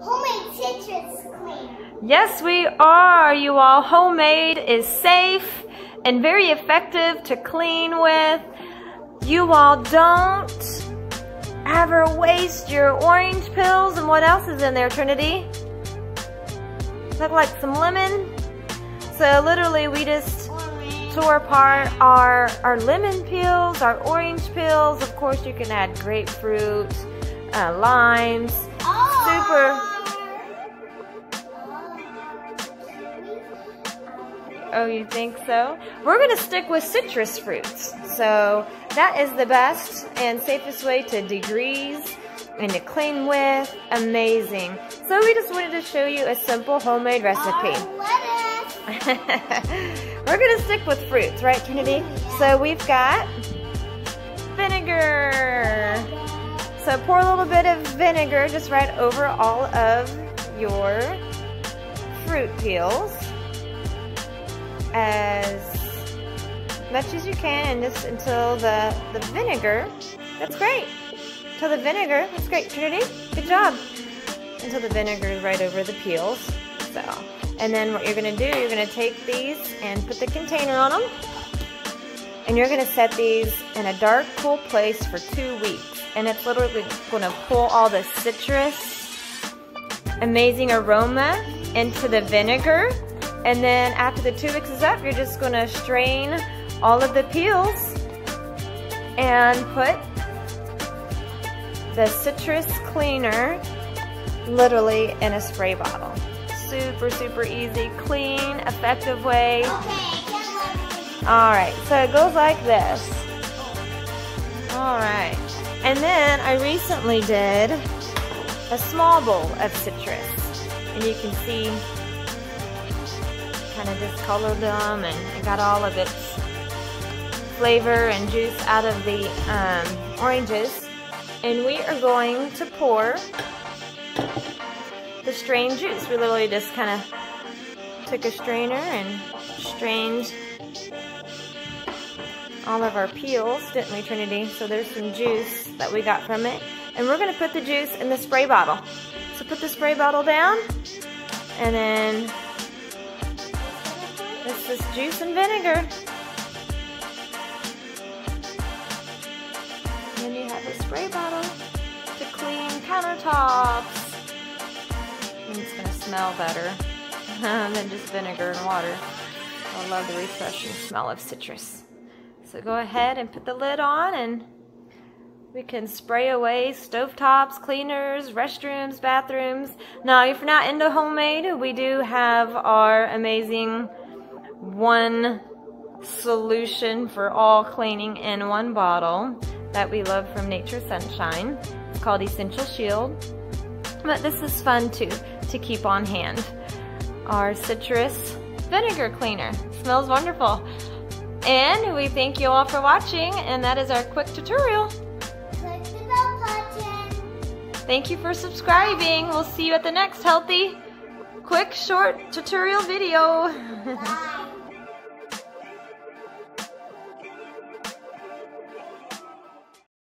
homemade citrus cleaner. Yes, we are, you all. Homemade is safe and very effective to clean with. You all don't ever waste your orange pills. And what else is in there, Trinity? Look like some lemon. So literally we just tore apart our lemon peels, our orange peels. Of course you can add grapefruit, limes. Oh, you think so? We're gonna stick with citrus fruits. So that is the best and safest way to degrease and to clean with. Amazing. So we just wanted to show you a simple homemade recipe. We're gonna stick with fruits, right, Trinity? So we've got vinegar. So pour a little bit of vinegar just right over all of your fruit peels. As much as you can, and just until the vinegar, that's great. Until the vinegar, that's great, Trinity, good job. Until the vinegar is right over the peels. So, and then what you're gonna do, you're gonna take these and put the container on them. And you're gonna set these in a dark, cool place for 2 weeks. And it's literally gonna pull all the citrus, amazing aroma into the vinegar. And then after the 2 weeks is up, you're just gonna strain all of the peels and put the citrus cleaner literally in a spray bottle. Super, super easy, clean, effective way. All right, so it goes like this. All right, and then I recently did a small bowl of citrus, and you can see kind of discolored them, and it got all of its flavor and juice out of the oranges. And we are going to pour the strained juice. We literally just kind of took a strainer and strained all of our peels, didn't we, Trinity? So there's some juice that we got from it. And we're going to put the juice in the spray bottle. So put the spray bottle down, and then this is juice and vinegar. And then you have a spray bottle to clean countertops. And it's gonna smell better than just vinegar and water. I love the refreshing smell of citrus. So go ahead and put the lid on, and we can spray away stovetops, cleaners, restrooms, bathrooms. Now, if you're not into homemade, we do have our amazing one solution for all cleaning in one bottle that we love from Nature Sunshine. It's called Essential Shield. But this is fun too, to keep on hand. Our citrus vinegar cleaner. Smells wonderful. And we thank you all for watching, and that is our quick tutorial. Click the bell button. Thank you for subscribing. We'll see you at the next healthy, quick, short tutorial video. Bye.